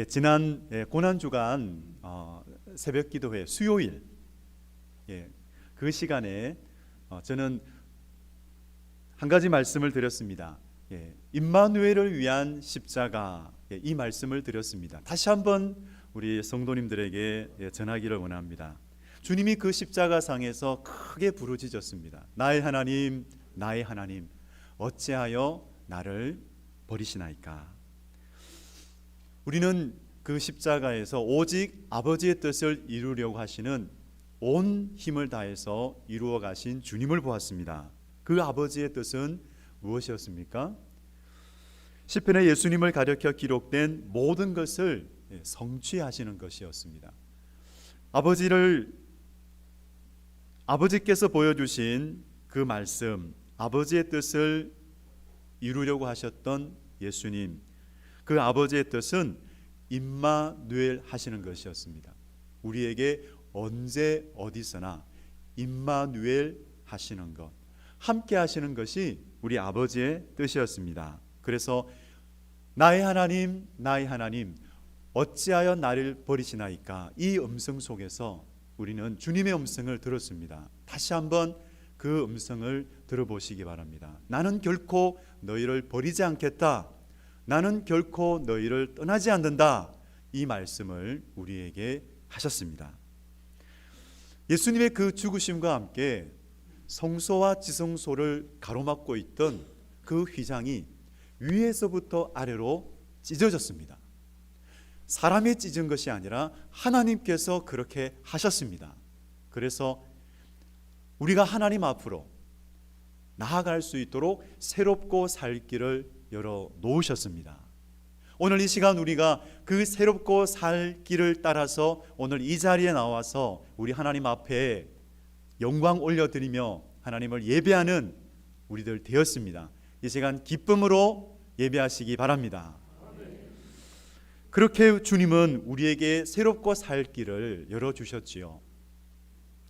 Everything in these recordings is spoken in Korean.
지난 고난주간 새벽기도회 수요일 그 시간에 저는 한 가지 말씀을 드렸습니다. 임마누엘을 위한 십자가, 이 말씀을 드렸습니다. 다시 한번 우리 성도님들에게 전하기를 원합니다. 주님이 그 십자가상에서 크게 부르짖었습니다. 나의 하나님, 나의 하나님, 어찌하여 나를 버리시나이까. 우리는 그 십자가에서 오직 아버지의 뜻을 이루려고 하시는 온 힘을 다해서 이루어 가신 주님을 보았습니다. 그 아버지의 뜻은 무엇이었습니까? 시편에 예수님을 가리켜 기록된 모든 것을 성취하시는 것이었습니다. 아버지께서 보여주신 그 말씀, 아버지의 뜻을 이루려고 하셨던 예수님, 그 아버지의 뜻은 임마누엘 하시는 것이었습니다. 우리에게 언제 어디서나 임마누엘 하시는 것, 함께 하시는 것이 우리 아버지의 뜻이었습니다. 그래서 나의 하나님, 나의 하나님, 어찌하여 나를 버리시나이까, 이 음성 속에서 우리는 주님의 음성을 들었습니다. 다시 한번 그 음성을 들어보시기 바랍니다. 나는 결코 너희를 버리지 않겠다, 나는 결코 너희를 떠나지 않는다, 이 말씀을 우리에게 하셨습니다. 예수님의 그 죽으심과 함께 성소와 지성소를 가로막고 있던 그 휘장이 위에서부터 아래로 찢어졌습니다. 사람이 찢은 것이 아니라 하나님께서 그렇게 하셨습니다. 그래서 우리가 하나님 앞으로 나아갈 수 있도록 새롭고 살 길을 열어 놓으셨습니다. 오늘 이 시간 우리가 그 새롭고 살 길을 따라서 오늘 이 자리에 나와서 우리 하나님 앞에 영광 올려드리며 하나님을 예배하는 우리들 되었습니다. 이 시간 기쁨으로 예배하시기 바랍니다. 그렇게 주님은 우리에게 새롭고 살 길을 열어주셨지요.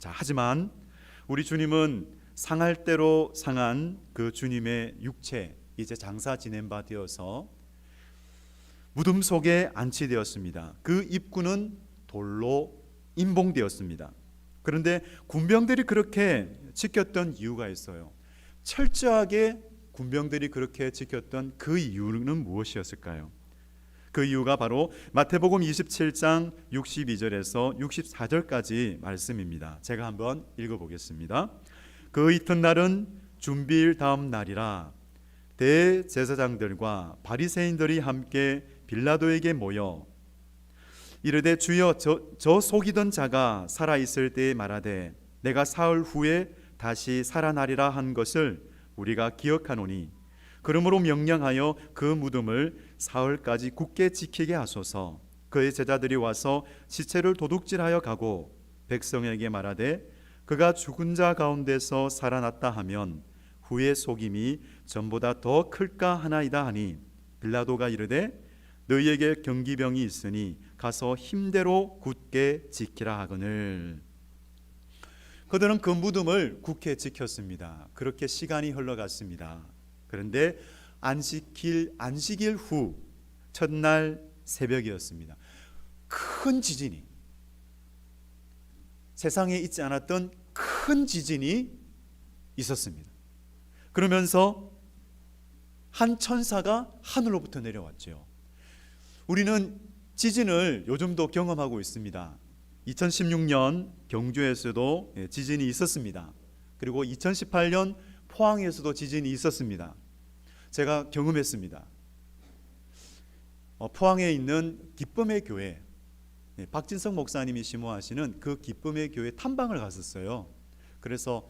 하지만 우리 주님은 상할 대로 상한 그 주님의 육체, 이제 장사 지낸 바 되어서 무덤 속에 안치되었습니다. 그 입구는 돌로 임봉되었습니다. 그런데 군병들이 그렇게 지켰던 이유가 있어요. 철저하게 군병들이 그렇게 지켰던 그 이유는 무엇이었을까요? 그 이유가 바로 마태복음 27장 62절에서 64절까지 말씀입니다. 제가 한번 읽어보겠습니다. 그 이튿날은 준비일 다음 날이라 대제사장들과 바리새인들이 함께 빌라도에게 모여 이르되 주여 저 속이던 자가 살아있을 때에 말하되 내가 사흘 후에 다시 살아나리라 한 것을 우리가 기억하노니 그러므로 명령하여 그 무덤을 사흘까지 굳게 지키게 하소서. 그의 제자들이 와서 시체를 도둑질하여 가고 백성에게 말하되 그가 죽은 자 가운데서 살아났다 하면 후의 속임이 전보다 더 클까 하나이다 하니 빌라도가 이르되 너희에게 경기병이 있으니 가서 힘대로 굳게 지키라 하거늘. 그들은 그 무덤을 굳게 지켰습니다. 그렇게 시간이 흘러갔습니다. 그런데 안식일 후 첫날 새벽이었습니다. 큰 지진이, 세상에 있지 않았던 큰 지진이 있었습니다. 그러면서 한 천사가 하늘로부터 내려왔죠. 우리는 지진을 요즘도 경험하고 있습니다. 2016년 경주에서도 지진이 있었습니다. 그리고 2018년 포항에서도 지진이 있었습니다. 제가 경험했습니다. 포항에 있는 기쁨의 교회, 박진성 목사님이 심호하시는 그 기쁨의 교회 탐방을 갔었어요. 그래서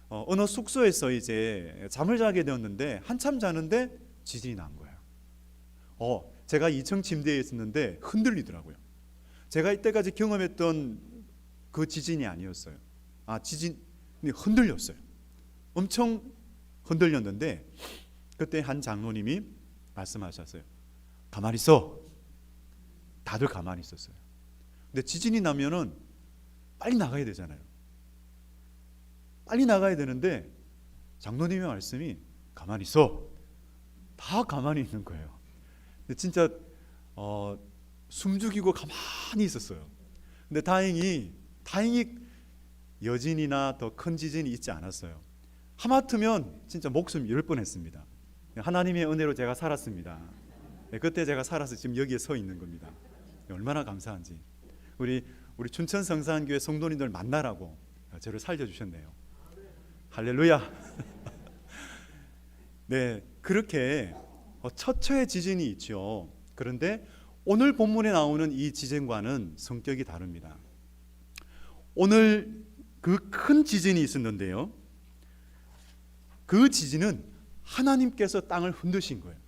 어느 숙소에서 이제 잠을 자게 되었는데 한참 자는데 지진이 난 거예요. 제가 2층 침대에 있었는데 흔들리더라고요. 제가 이때까지 경험했던 그 지진이 아니었어요. 지진이 흔들렸어요. 엄청 흔들렸는데 그때 한 장로님이 말씀하셨어요. 가만히 있어. 다들 가만히 있었어요. 근데 지진이 나면은 빨리 나가야 되잖아요. 빨리 나가야 되는데 장로님의 말씀이 가만히 있어. 다 가만히 있는 거예요. 근데 진짜 숨죽이고 가만히 있었어요. 근데 다행히 여진이나 더 큰 지진이 있지 않았어요. 하마터면 진짜 목숨 잃을 뻔했습니다. 하나님의 은혜로 제가 살았습니다. 그때 제가 살아서 지금 여기에 서 있는 겁니다. 얼마나 감사한지. 우리 춘천 성산교회 성도님들 만나라고 저를 살려주셨네요. 할렐루야. 네, 그렇게 처처의 지진이 있죠. 그런데 오늘 본문에 나오는 이 지진과는 성격이 다릅니다. 오늘 그 큰 지진이 있었는데요, 그 지진은 하나님께서 땅을 흔드신 거예요.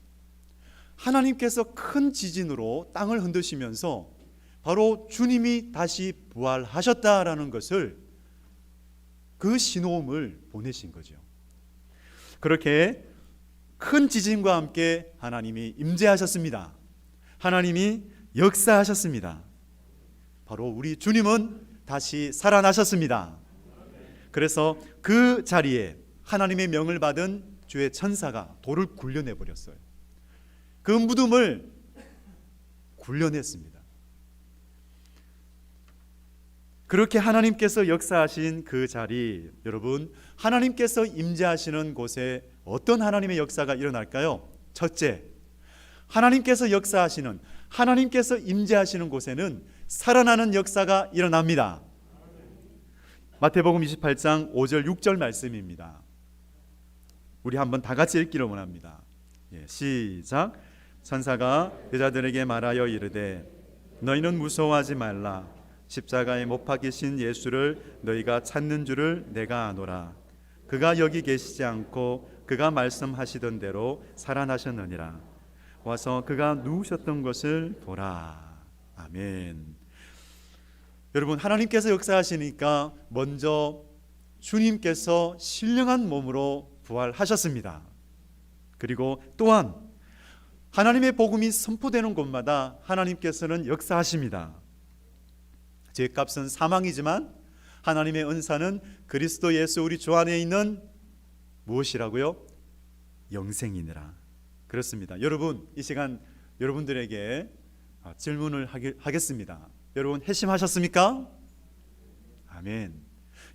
하나님께서 큰 지진으로 땅을 흔드시면서 바로 주님이 다시 부활하셨다라는 것을, 그 신호음을 보내신 거죠. 그렇게 큰 지진과 함께 하나님이 임재하셨습니다. 하나님이 역사하셨습니다. 바로 우리 주님은 다시 살아나셨습니다. 그래서 그 자리에 하나님의 명을 받은 주의 천사가 돌을 굴려내 버렸어요. 그 무덤을 굴려냈습니다. 그렇게 하나님께서 역사하신 그 자리, 여러분, 하나님께서 임재하시는 곳에 어떤 하나님의 역사가 일어날까요? 첫째, 하나님께서 역사하시는, 하나님께서 임재하시는 곳에는 살아나는 역사가 일어납니다. 마태복음 28장 5절 6절 말씀입니다. 우리 한번 다 같이 읽기를 원합니다. 시작. 천사가 여자들에게 말하여 이르되 너희는 무서워하지 말라. 십자가에 못 박히신 예수를 너희가 찾는 줄을 내가 아노라. 그가 여기 계시지 않고 그가 말씀하시던 대로 살아나셨느니라. 와서 그가 누우셨던 것을 보라. 아멘. 여러분, 하나님께서 역사하시니까 먼저 주님께서 신령한 몸으로 부활하셨습니다. 그리고 또한 하나님의 복음이 선포되는 곳마다 하나님께서는 역사하십니다. 죄값은 사망이지만 하나님의 은사는 그리스도 예수 우리 주 안에 있는 무엇이라고요? 영생이니라. 그렇습니다. 여러분, 이 시간 여러분들에게 질문을 하겠습니다. 여러분, 회심하셨습니까? 아멘.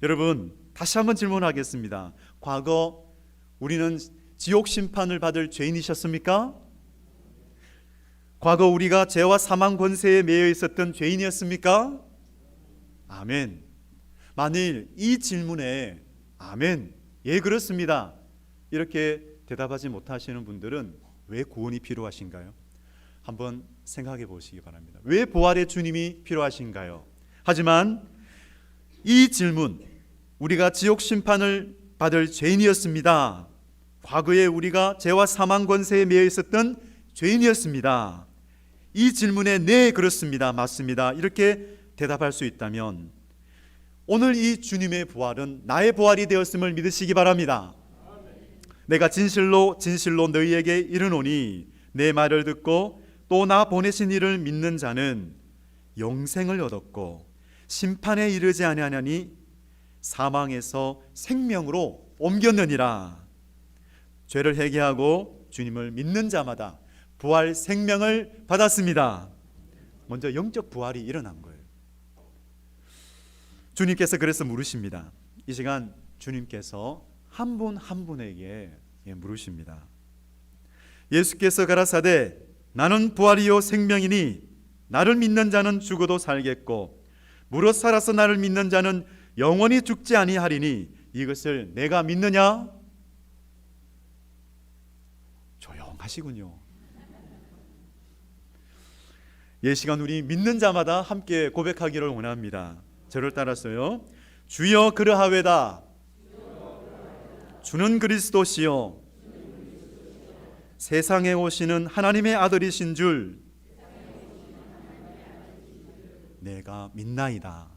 여러분, 다시 한번 질문하겠습니다. 과거 우리는 지옥 심판을 받을 죄인이셨습니까? 과거 우리가 죄와 사망 권세에 매여 있었던 죄인이었습니까? 아멘. 만일 이 질문에 아멘, 예 그렇습니다, 이렇게 대답하지 못하시는 분들은 왜 구원이 필요하신가요? 한번 생각해 보시기 바랍니다. 왜 부활의 주님이 필요하신가요? 하지만 이 질문, 우리가 지옥 심판을 받을 죄인이었습니다. 과거에 우리가 죄와 사망 권세에 매여 있었던 죄인이었습니다. 이 질문에 네 그렇습니다, 맞습니다, 이렇게 대답할 수 있다면 오늘 이 주님의 부활은 나의 부활이 되었음을 믿으시기 바랍니다. 내가 진실로 진실로 너희에게 이르노니 내 말을 듣고 또 나 보내신 이를 믿는 자는 영생을 얻었고 심판에 이르지 아니하나니 사망에서 생명으로 옮겼느니라. 죄를 회개하고 주님을 믿는 자마다 부활 생명을 받았습니다. 먼저 영적 부활이 일어난 거예요. 주님께서 그래서 물으십니다. 이 시간 주님께서 한 분 한 분에게 물으십니다. 예수께서 가라사대 나는 부활이요 생명이니 나를 믿는 자는 죽어도 살겠고 무릇 살아서 나를 믿는 자는 영원히 죽지 아니하리니 이것을 내가 믿느냐? 조용하시군요. 이 시간 우리 믿는 자마다 함께 고백하기를 원합니다. 저를 따라서요. 주여 그러하외다. 주는 그리스도시요 세상에 오시는 하나님의 아들이신 줄 내가 믿나이다.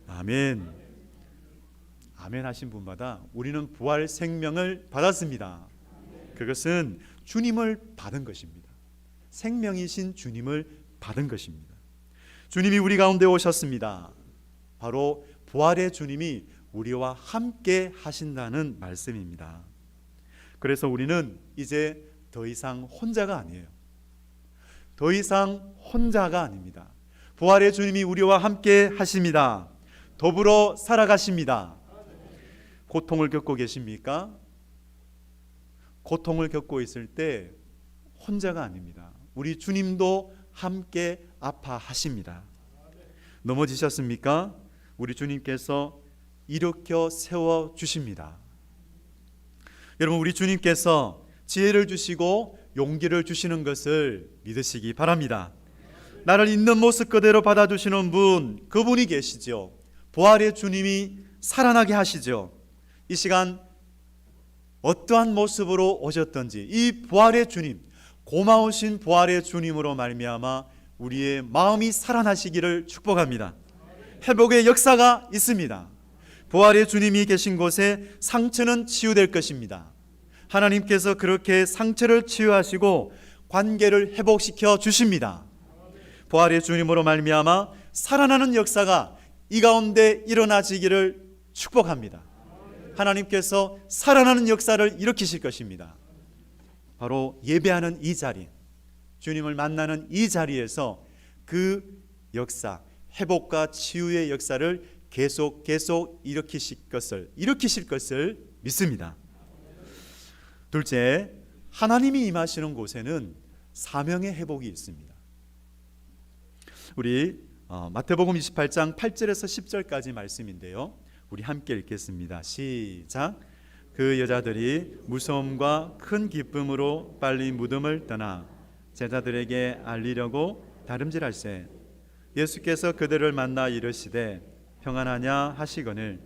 아멘. 아멘 하신 분마다 우리는 부활 생명을 받았습니다. 그것은 주님을 받은 것입니다. 생명이신 주님을 받은 것입니다. 주님이 우리 가운데 오셨습니다. 바로 부활의 주님이 우리와 함께 하신다는 말씀입니다. 그래서 우리는 이제 더 이상 혼자가 아니에요. 더 이상 혼자가 아닙니다. 부활의 주님이 우리와 함께 하십니다. 더불어 살아가십니다. 고통을 겪고 계십니까? 고통을 겪고 있을 때 혼자가 아닙니다. 우리 주님도 함께 아파하십니다. 넘어지셨습니까? 우리 주님께서 일으켜 세워 주십니다. 여러분, 우리 주님께서 지혜를 주시고 용기를 주시는 것을 믿으시기 바랍니다. 나를 있는 모습 그대로 받아주시는 분, 그분이 계시죠. 부활의 주님이 살아나게 하시죠. 이 시간 어떠한 모습으로 오셨던지 이 부활의 주님, 고마우신 부활의 주님으로 말미암아 우리의 마음이 살아나시기를 축복합니다. 회복의 역사가 있습니다. 부활의 주님이 계신 곳에 상처는 치유될 것입니다. 하나님께서 그렇게 상처를 치유하시고 관계를 회복시켜 주십니다. 부활의 주님으로 말미암아 살아나는 역사가 이 가운데 일어나지기를 축복합니다. 하나님께서 살아나는 역사를 일으키실 것입니다. 바로 예배하는 이 자리, 주님을 만나는 이 자리에서 그 역사, 회복과 치유의 역사를 계속 일으키실 것을 믿습니다. 둘째, 하나님이 임하시는 곳에는 사명의 회복이 있습니다. 우리 마태복음 28장 8절에서 10절까지 말씀인데요, 우리 함께 읽겠습니다. 시작. 그 여자들이 무서움과 큰 기쁨으로 빨리 무덤을 떠나 제자들에게 알리려고 다름질할세 예수께서 그들을 만나 이르시되 평안하냐 하시거늘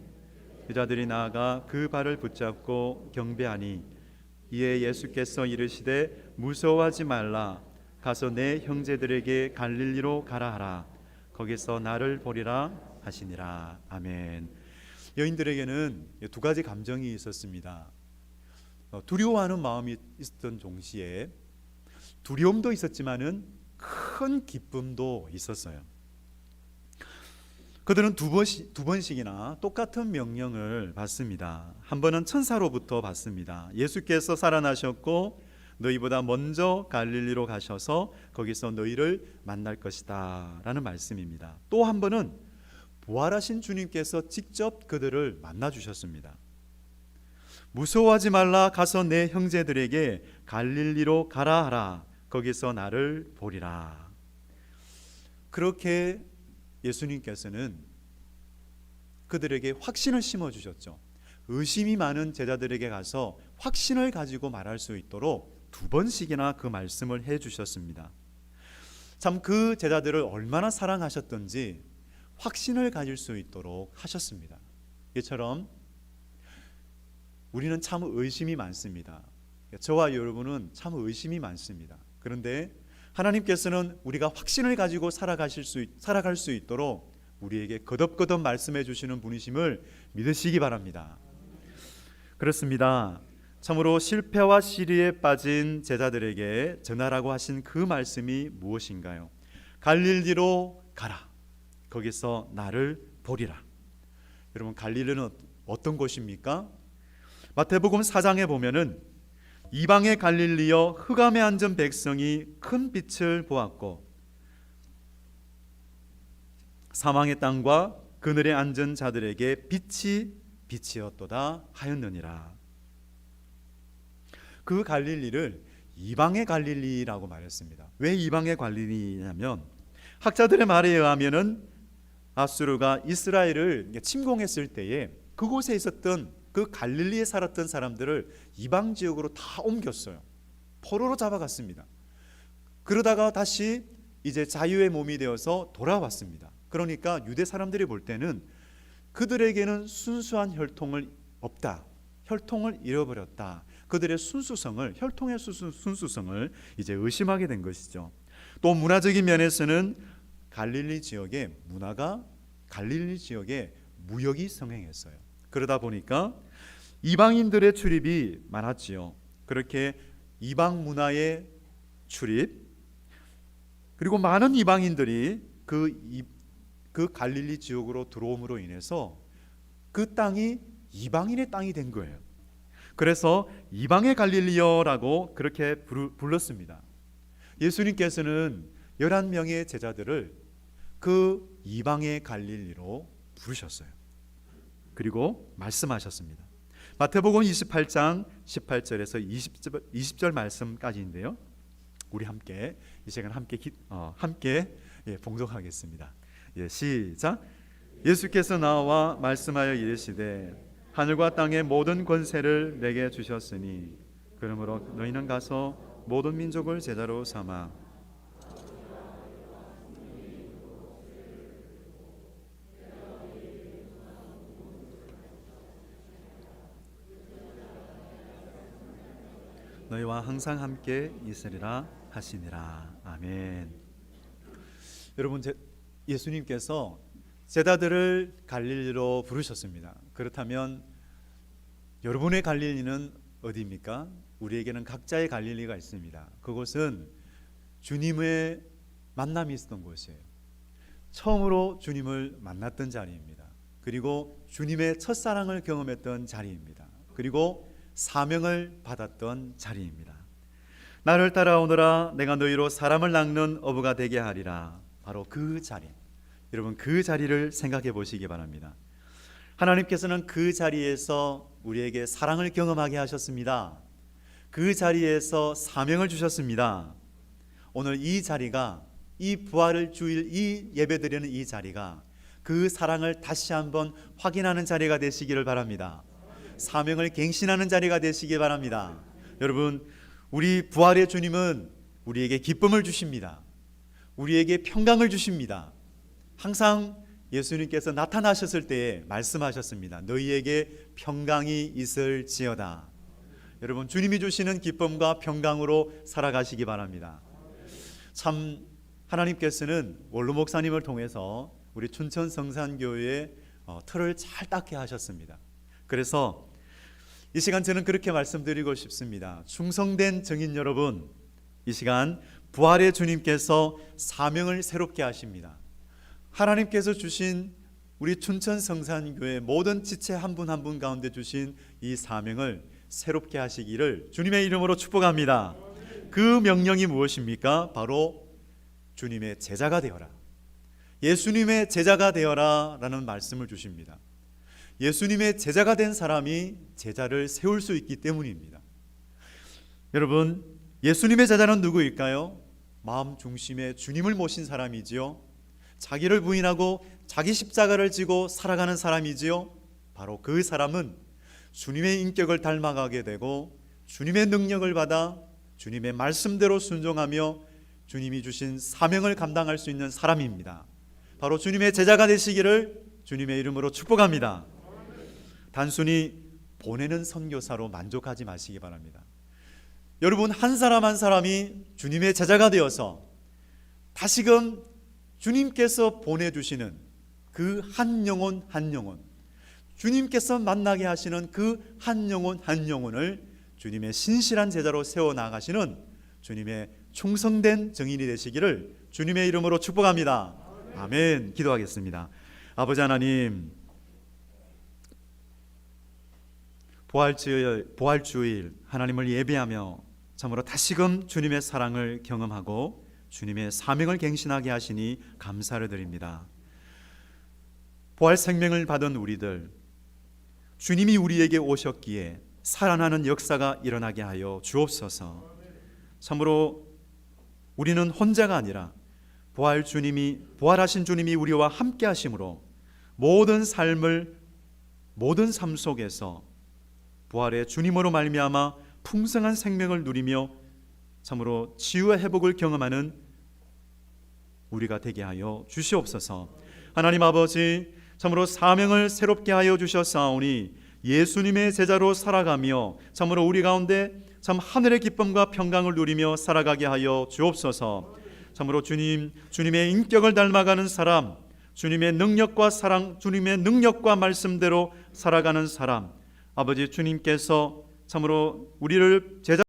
여자들이 나아가 그 발을 붙잡고 경배하니 이에 예수께서 이르시되 무서워하지 말라 가서 내 형제들에게 갈릴리로 가라 하라 거기서 나를 보리라 하시니라. 아멘. 여인들에게는 두 가지 감정이 있었습니다. 두려워하는 마음이 있었던 동시에 두려움도 있었지만은 큰 기쁨도 있었어요. 그들은 두 번씩이나 똑같은 명령을 받습니다. 한 번은 천사로부터 받습니다. 예수께서 살아나셨고 너희보다 먼저 갈릴리로 가셔서 거기서 너희를 만날 것이다 라는 말씀입니다. 또 한 번은 부활하신 주님께서 직접 그들을 만나 주셨습니다. 무서워하지 말라 가서 내 형제들에게 갈릴리로 가라 하라 거기서 나를 보리라. 그렇게 예수님께서는 그들에게 확신을 심어주셨죠. 의심이 많은 제자들에게 가서 확신을 가지고 말할 수 있도록 두 번씩이나 그 말씀을 해주셨습니다. 참 그 제자들을 얼마나 사랑하셨던지 확신을 가질 수 있도록 하셨습니다. 이처럼 우리는 참 의심이 많습니다. 저와 여러분은 참 의심이 많습니다. 그런데 하나님께서는 우리가 확신을 가지고 살아갈 수 있도록 우리에게 거듭거듭 말씀해 주시는 분이심을 믿으시기 바랍니다. 그렇습니다. 참으로 실패와 시리에 빠진 제자들에게 전하라고 하신 그 말씀이 무엇인가요? 갈릴리로 가라. 거기서 나를 보리라. 여러분, 갈릴리는 어떤 곳입니까? 마태복음 4장에 보면은 이방의 갈릴리여 흑암에 앉은 백성이 큰 빛을 보았고 사망의 땅과 그늘에 앉은 자들에게 빛이 빛이었도다 하였느니라. 그 갈릴리를 이방의 갈릴리라고 말했습니다. 왜 이방의 갈릴리냐면 학자들의 말에 의하면은 아수르가 이스라엘을 침공했을 때에 그곳에 있었던 그 갈릴리에 살았던 사람들을 이방 지역으로 다 옮겼어요. 포로로 잡아갔습니다. 그러다가 다시 이제 자유의 몸이 되어서 돌아왔습니다. 그러니까 유대 사람들이 볼 때는 그들에게는 순수한 혈통을 없다, 혈통을 잃어버렸다. 그들의 순수성을, 혈통의 순수성을 이제 의심하게 된 것이죠. 또 문화적인 면에서는 갈릴리 지역의 문화가 갈릴리 지역에 무역이 성행했어요. 그러다 보니까 이방인들의 출입이 많았지요. 그렇게 이방 문화의 출입, 그리고 많은 이방인들이 그 갈릴리 지역으로 들어옴으로 인해서 그 땅이 이방인의 땅이 된 거예요. 그래서 이방의 갈릴리여라고 그렇게 불렀습니다. 예수님께서는 11명의 제자들을 그 이방의 갈릴리로 부르셨어요. 그리고 말씀하셨습니다. 마태복음 28장 18절에서 20절 말씀까지인데요. 우리 함께 이 시간 함께 봉독하겠습니다. 시작. 예수께서 나와 말씀하여 이르시되 하늘과 땅의 모든 권세를 내게 주셨으니 그러므로 너희는 가서 모든 민족을 제자로 삼아 너희와 항상 함께 있으리라 하시니라. 아멘. 여러분, 예수님께서 제자들을 갈릴리로 부르셨습니다. 그렇다면 여러분의 갈릴리는 어디입니까? 우리에게는 각자의 갈릴리가 있습니다. 그곳은 주님의 만남이 있었던 곳이에요. 처음으로 주님을 만났던 자리입니다. 그리고 주님의 첫사랑을 경험했던 자리입니다. 그리고 사명을 받았던 자리입니다. 나를 따라오너라 내가 너희로 사람을 낚는 어부가 되게 하리라. 바로 그 자리, 여러분 그 자리를 생각해 보시기 바랍니다. 하나님께서는 그 자리에서 우리에게 사랑을 경험하게 하셨습니다. 그 자리에서 사명을 주셨습니다. 오늘 이 자리가, 이 부활을 주일 이 예배드리는 이 자리가 그 사랑을 다시 한번 확인하는 자리가 되시기를 바랍니다. 사명을 갱신하는 자리가 되시기 바랍니다. 여러분, 우리 부활의 주님은 우리에게 기쁨을 주십니다. 우리에게 평강을 주십니다. 항상 예수님께서 나타나셨을 때에 말씀하셨습니다. 너희에게 평강이 있을지어다. 여러분, 주님이 주시는 기쁨과 평강으로 살아가시기 바랍니다. 참 하나님께서는 원로 목사님을 통해서 우리 춘천 성산교회의 틀을 잘 닦게 하셨습니다. 그래서 이 시간 저는 그렇게 말씀드리고 싶습니다. 충성된 증인 여러분, 이 시간 부활의 주님께서 사명을 새롭게 하십니다. 하나님께서 주신 우리 춘천 성산교회 모든 지체 한 분 한 분 가운데 주신 이 사명을 새롭게 하시기를 주님의 이름으로 축복합니다. 그 명령이 무엇입니까? 바로 주님의 제자가 되어라, 예수님의 제자가 되어라 라는 말씀을 주십니다. 예수님의 제자가 된 사람이 제자를 세울 수 있기 때문입니다. 여러분, 예수님의 제자는 누구일까요? 마음 중심에 주님을 모신 사람이지요. 자기를 부인하고 자기 십자가를 지고 살아가는 사람이지요. 바로 그 사람은 주님의 인격을 닮아가게 되고 주님의 능력을 받아 주님의 말씀대로 순종하며 주님이 주신 사명을 감당할 수 있는 사람입니다. 바로 주님의 제자가 되시기를 주님의 이름으로 축복합니다. 단순히 보내는 선교사로 만족하지 마시기 바랍니다. 여러분, 한 사람 한 사람이 주님의 제자가 되어서 다시금 주님께서 보내주시는 그 한 영혼 한 영혼, 주님께서 만나게 하시는 그 한 영혼 한 영혼을 주님의 신실한 제자로 세워나가시는 주님의 충성된 증인이 되시기를 주님의 이름으로 축복합니다. 아멘. 기도하겠습니다. 아버지 하나님, 부활주일 하나님을 예배하며 참으로 다시금 주님의 사랑을 경험하고 주님의 사명을 갱신하게 하시니 감사를 드립니다. 부활 생명을 받은 우리들, 주님이 우리에게 오셨기에 살아나는 역사가 일어나게 하여 주옵소서. 참으로 우리는 혼자가 아니라 부활하신 주님이 우리와 함께 하심으로 모든 삶 속에서 부활의 주님으로 말미암아 풍성한 생명을 누리며 참으로 치유와 회복을 경험하는 우리가 되게 하여 주시옵소서. 하나님 아버지, 참으로 사명을 새롭게 하여 주셨사오니 예수님의 제자로 살아가며 참으로 우리 가운데 참 하늘의 기쁨과 평강을 누리며 살아가게 하여 주옵소서. 참으로 주님의 인격을 닮아가는 사람, 주님의 능력과 사랑, 주님의 능력과 말씀대로 살아가는 사람, 아버지 주님께서 참으로 우리를 제자